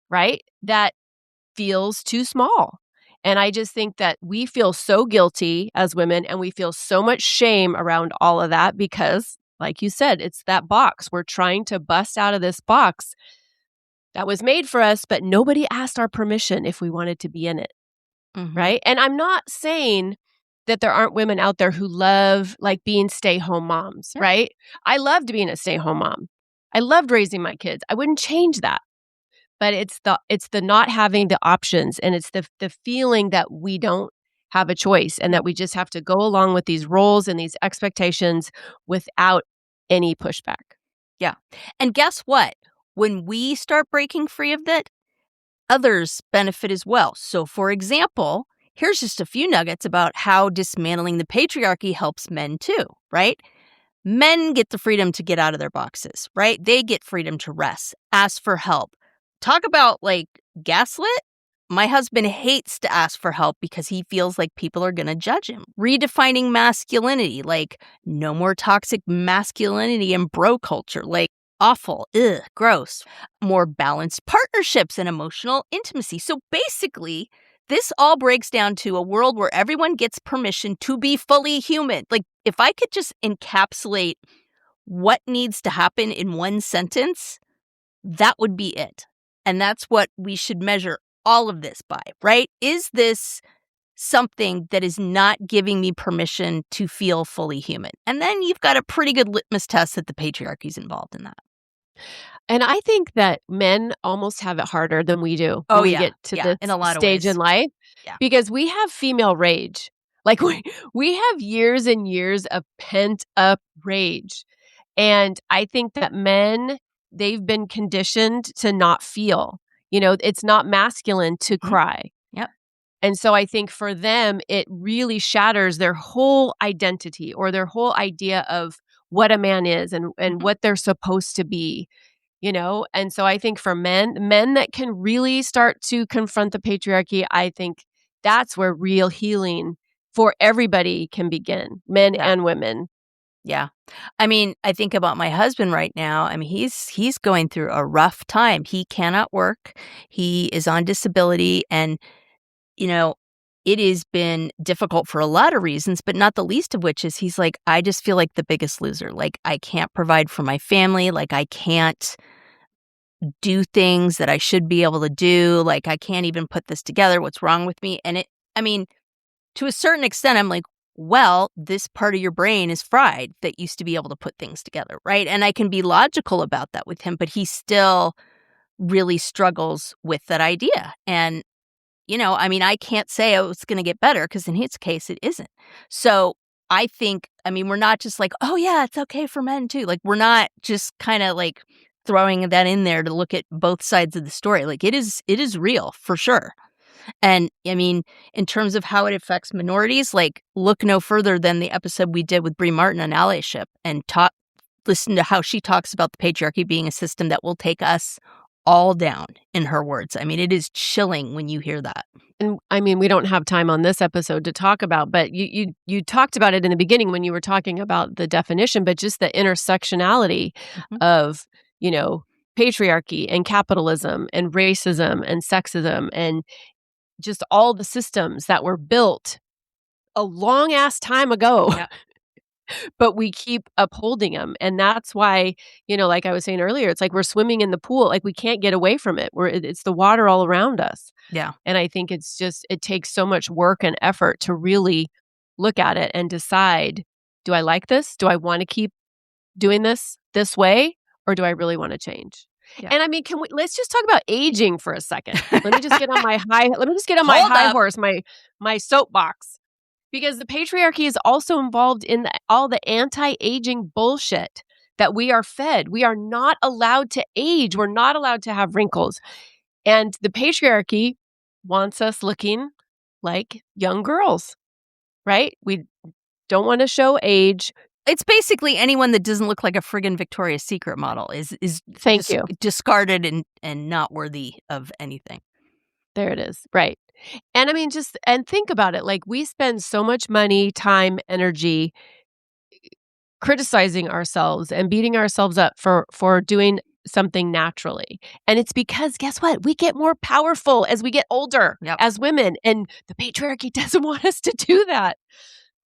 right? That feels too small. And I just think that we feel so guilty as women and we feel so much shame around all of that because, like you said, it's that box. We're trying to bust out of this box that was made for us, but nobody asked our permission if we wanted to be in it, right? And I'm not saying that there aren't women out there who love like being stay-home moms, right? I loved being a stay-home mom. I loved raising my kids. I wouldn't change that. But it's the not having the options, and it's the feeling that we don't have a choice and that we just have to go along with these roles and these expectations without any pushback. Yeah. And guess what? When we start breaking free of that, others benefit as well. So, for example, here's just a few nuggets about how dismantling the patriarchy helps men too, right? Men get the freedom to get out of their boxes, right? They get freedom to rest, ask for help. Talk about like gaslit. My husband hates to ask for help because he feels like people are going to judge him. Redefining masculinity, like no more toxic masculinity and bro culture, like awful, gross. More balanced partnerships and emotional intimacy. So basically, this all breaks down to a world where everyone gets permission to be fully human. Like if I could just encapsulate what needs to happen in one sentence, that would be it. And that's what we should measure all of this by, right? Is this something that is not giving me permission to feel fully human? And then you've got a pretty good litmus test that the patriarchy is involved in that. And I think that men almost have it harder than we do when we get to this in a lot stage of ways. in life. Yeah. Because we have female rage. Like we have years and years of pent up rage. And I think that men, they've been conditioned to not feel. It's not masculine to cry. Yep. And so I think for them, it really shatters their whole identity or their whole idea of what a man is and what they're supposed to be. And so I think for men that can really start to confront the patriarchy, I think that's where real healing for everybody can begin, men and women. Yeah. I mean, I think about my husband right now. I mean, he's going through a rough time. He cannot work. He is on disability. And, it has been difficult for a lot of reasons, but not the least of which is he's like, I just feel like the biggest loser. Like, I can't provide for my family. Like, I can't do things that I should be able to do. Like, I can't even put this together. What's wrong with me? And to a certain extent, I'm like, well, this part of your brain is fried that used to be able to put things together, right? And I can be logical about that with him, but he still really struggles with that idea. And, I can't say, oh, it's going to get better because in his case, it isn't. So I think, we're not just like, oh, yeah, it's okay for men too. Like, we're not just kind of like throwing that in there to look at both sides of the story. Like, it is real for sure. And in terms of how it affects minorities, like look no further than the episode we did with Brie Martin on allyship and listen to how she talks about the patriarchy being a system that will take us all down, in her words. It is chilling when you hear that. And we don't have time on this episode to talk about, but you talked about it in the beginning when you were talking about the definition, but just the intersectionality of, patriarchy and capitalism and racism and sexism and just all the systems that were built a long ass time ago, but we keep upholding them. And that's why, like I was saying earlier, it's like we're swimming in the pool. Like we can't get away from it. It's the water all around us. Yeah. And I think it takes so much work and effort to really look at it and decide, do I like this? Do I want to keep doing this way? Or do I really want to change? Yeah. And let's just talk about aging for a second. Let me just get on my high horse, my soapbox. Because the patriarchy is also involved in all the anti-aging bullshit that we are fed. We are not allowed to age. We're not allowed to have wrinkles. And the patriarchy wants us looking like young girls. right? We don't want to show age. It's basically anyone that doesn't look like a friggin' Victoria's Secret model is Thank you. discarded and not worthy of anything. There it is. Right. And I mean, and think about it. Like, we spend so much money, time, energy criticizing ourselves and beating ourselves up for doing something naturally. And it's because, guess what? We get more powerful as we get older as women. And the patriarchy doesn't want us to do that.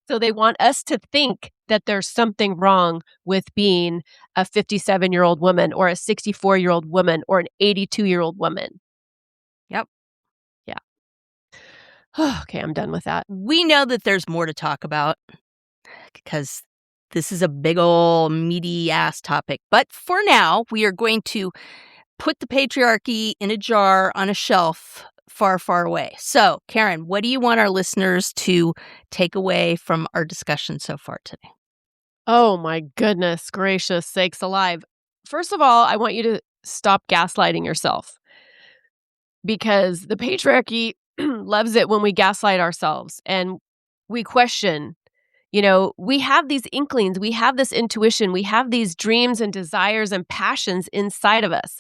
So they want us to think that there's something wrong with being a 57-year-old woman or a 64-year-old woman or an 82-year-old woman. Yep. Yeah. Okay, I'm done with that. We know that there's more to talk about because this is a big ol' meaty ass topic. But for now, we are going to put the patriarchy in a jar on a shelf far, far away. So, Karen, what do you want our listeners to take away from our discussion so far today? Oh my goodness gracious sakes alive. First of all, I want you to stop gaslighting yourself, because the patriarchy loves it when we gaslight ourselves and we question. We have these inklings, we have this intuition, we have these dreams and desires and passions inside of us.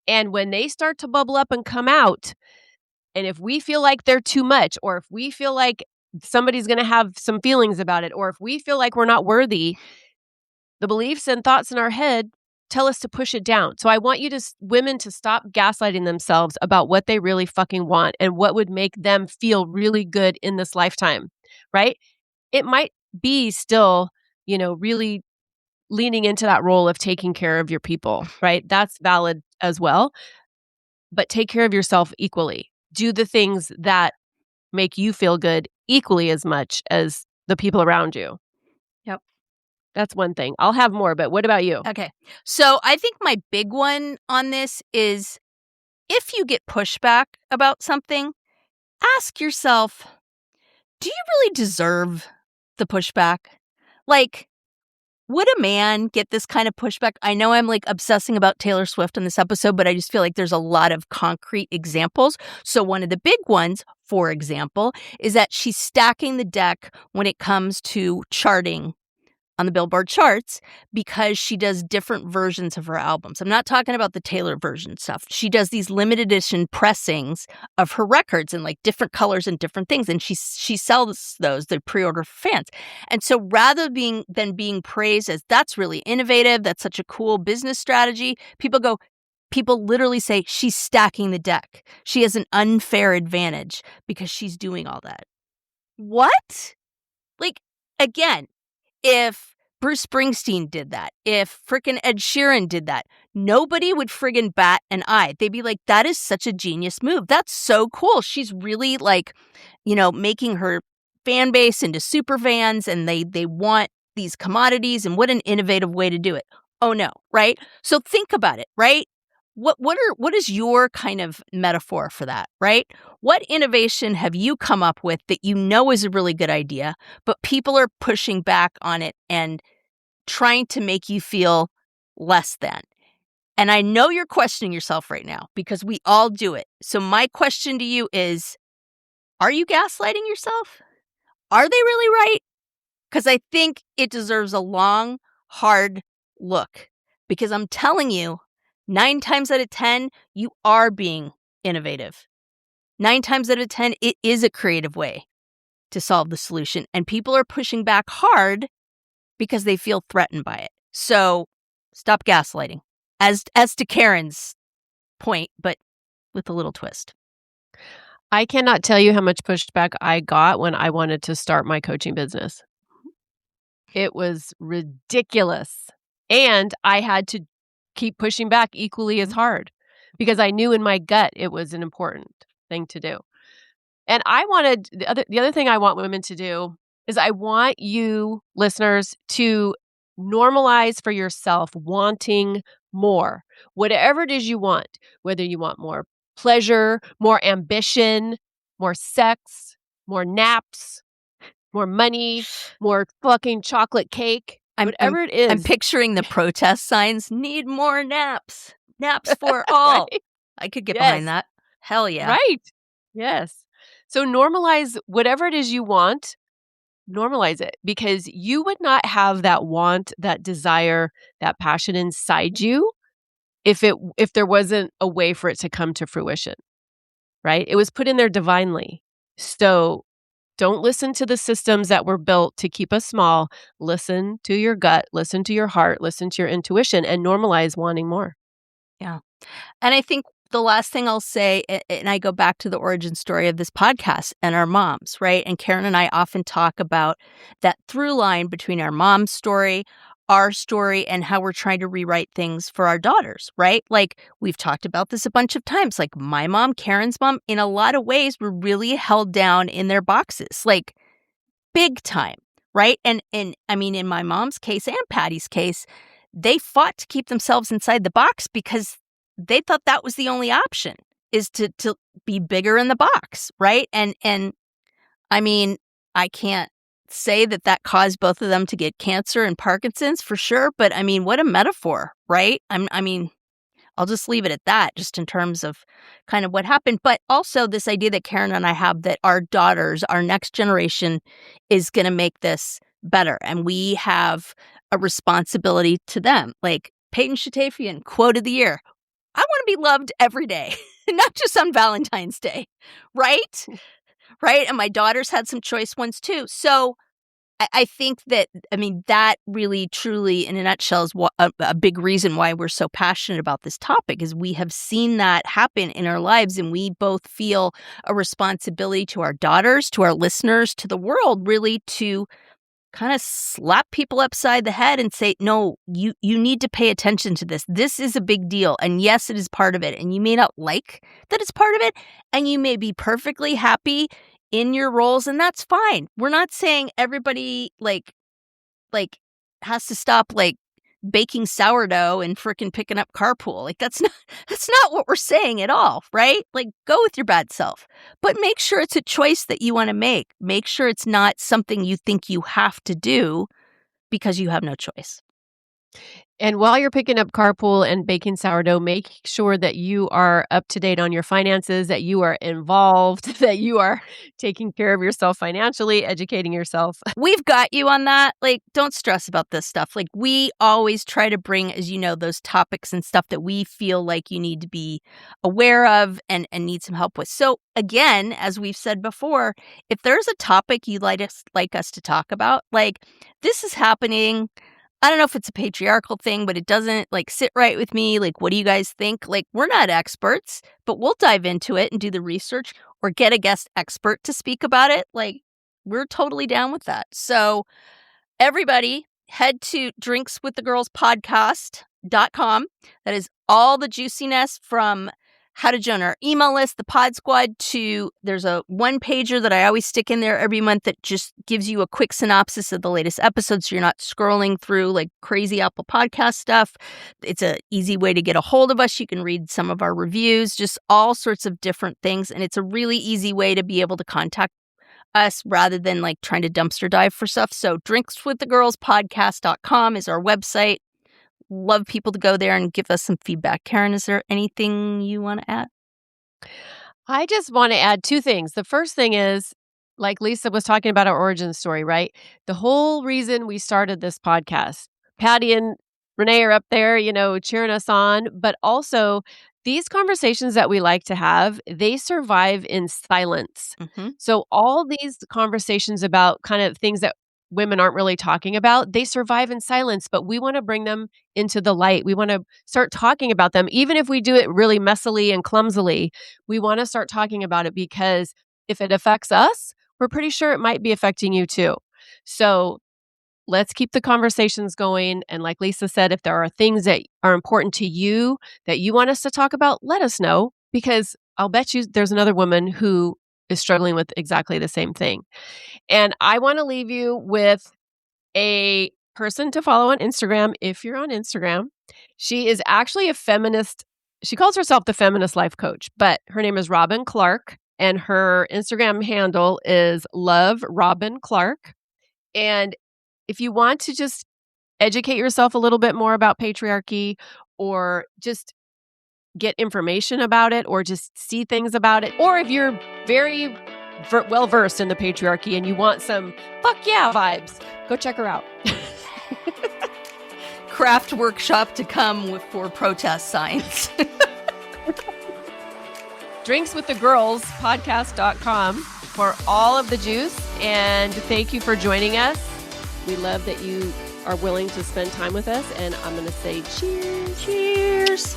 And when they start to bubble up and come out, and if we feel like they're too much, or if we feel like somebody's going to have some feelings about it, or if we feel like we're not worthy, the beliefs and thoughts in our head tell us to push it down. So I want you women to stop gaslighting themselves about what they really fucking want and what would make them feel really good in this lifetime, right? It might be still, really leaning into that role of taking care of your people, right? That's valid as well. But take care of yourself equally. Do the things that make you feel good equally as much as the people around you. Yep. That's one thing. I'll have more, but what about you? Okay. So I think my big one on this is, if you get pushback about something, ask yourself, do you really deserve the pushback? Like, would a man get this kind of pushback? I know I'm like obsessing about Taylor Swift in this episode, but I just feel like there's a lot of concrete examples. So one of the big ones, for example, is that she's stacking the deck when it comes to charting on the Billboard charts because she does different versions of her albums. I'm not talking about the Taylor version stuff. She does these limited edition pressings of her records in like different colors and different things, and she sells those. They're pre-order for fans. And so rather than being praised as that's really innovative, that's such a cool business strategy, people literally say she's stacking the deck. She has an unfair advantage because she's doing all that. What? Like, again, if Bruce Springsteen did that, if frickin' Ed Sheeran did that, nobody would friggin' bat an eye. They'd be like, that is such a genius move. That's so cool. She's really like, making her fan base into super fans, and they want these commodities, and what an innovative way to do it. Oh no, right? So think about it, right? What is your kind of metaphor for that, right? What innovation have you come up with that you know is a really good idea, but people are pushing back on it and trying to make you feel less than? And I know you're questioning yourself right now because we all do it. So my question to you is, are you gaslighting yourself? Are they really right? Because I think it deserves a long, hard look. Because I'm telling you, 9 times out of 10, you are being innovative. 9 times out of 10, it is a creative way to solve the solution. And people are pushing back hard because they feel threatened by it. So stop gaslighting. As to Karen's point, but with a little twist. I cannot tell you how much pushback I got when I wanted to start my coaching business. It was ridiculous. And I had to keep pushing back equally as hard because I knew in my gut it was an important thing to do. And the other thing I want women to do is I want you listeners to normalize for yourself wanting more, whatever it is you want, whether you want more pleasure, more ambition, more sex, more naps, more money, more fucking chocolate cake. Whatever it is. I'm picturing the protest signs. Need more naps. Naps for all. Right? I could get behind that. Hell yeah. Right. Yes. So normalize whatever it is you want normalize it, because you would not have that want, that desire, that passion inside you if there wasn't a way for it to come to fruition, right? It was put in there divinely. So don't listen to the systems that were built to keep us small. Listen to your gut, listen to your heart, listen to your intuition, and normalize wanting more. Yeah. And I think the last thing I'll say, and I go back to the origin story of this podcast and our moms, right? And Karen and I often talk about that through line between our mom's story, our story, and how we're trying to rewrite things for our daughters, right? Like we've talked about this a bunch of times. Like my mom, Karen's mom, in a lot of ways were really held down in their boxes, like big time, right? And I mean, in my mom's case and Patty's case, they fought to keep themselves inside the box because they thought that was the only option, is to be bigger in the box, right? And I mean, I can't say that caused both of them to get cancer and Parkinson's for sure, but I mean, what a metaphor, right? I mean, I'll just leave it at that, just in terms of kind of what happened. But also this idea that Karen and I have that our daughters, our next generation, is going to make this better. And we have a responsibility to them. Like Peyton Shatafian, quote of the year, I want to be loved every day, not just on Valentine's Day, right? Right? And my daughters had some choice ones too. So I think that, I mean, that really, truly, in a nutshell, is a big reason why we're so passionate about this topic, is we have seen that happen in our lives, and we both feel a responsibility to our daughters, to our listeners, to the world, really, to kind of slap people upside the head and say, no, you need to pay attention to this. This is a big deal. And yes, it is part of it. And you may not like that it's part of it. And you may be perfectly happy in your roles, and that's fine. We're not saying everybody like has to stop like baking sourdough and frickin' picking up carpool. Like that's not what we're saying at all, right? Like go with your bad self, but make sure it's a choice that you want to make. Make sure it's not something you think you have to do because you have no choice. And while you're picking up carpool and baking sourdough, make sure that you are up to date on your finances, that you are involved, that you are taking care of yourself financially, educating yourself. We've got you on that. Like, don't stress about this stuff. Like, we always try to bring, as you know, those topics and stuff that we feel like you need to be aware of and need some help with. So again, as we've said before, if there's a topic you'd like us to talk about, like this is happening, I don't know if it's a patriarchal thing, but it doesn't like sit right with me. Like, what do you guys think? Like, we're not experts, but we'll dive into it and do the research or get a guest expert to speak about it. Like, we're totally down with that. So everybody head to drinkswiththegirlspodcast.com. That is all the juiciness from how to join our email list, the Pod Squad, to there's a one-pager that I always stick in there every month that just gives you a quick synopsis of the latest episodes so you're not scrolling through like crazy Apple Podcast stuff. It's an easy way to get a hold of us. You can read some of our reviews, just all sorts of different things. And it's a really easy way to be able to contact us rather than like trying to dumpster dive for stuff. So drinkswiththegirlspodcast.com is our website. Love people to go there and give us some feedback. Karen, is there anything you want to add? I just want to add two things. The first thing is, like Lisa was talking about our origin story, right? The whole reason we started this podcast, Patty and Renee are up there, cheering us on, but also these conversations that we like to have, they survive in silence. Mm-hmm. So all these conversations about kind of things that women aren't really talking about, they survive in silence, but we want to bring them into the light. We want to start talking about them. Even if we do it really messily and clumsily, we want to start talking about it because if it affects us, we're pretty sure it might be affecting you too. So let's keep the conversations going. And like Lisa said, if there are things that are important to you that you want us to talk about, let us know, because I'll bet you there's another woman who is struggling with exactly the same thing. And I want to leave you with a person to follow on Instagram if you're on Instagram. She is actually a feminist. She calls herself the feminist life coach, but her name is Robin Clark, and her Instagram handle is Love Robin Clark. And if you want to just educate yourself a little bit more about patriarchy, or just get information about it, or just see things about it, or if you're very well-versed in the patriarchy and you want some fuck yeah vibes, go check her out. Craft workshop to come for protest signs. drinkswiththegirlspodcast.com for all of the juice. And thank you for joining us. We love that you are willing to spend time with us. And I'm going to say cheers. Cheers.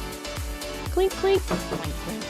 Clink, clink. Clink, clink.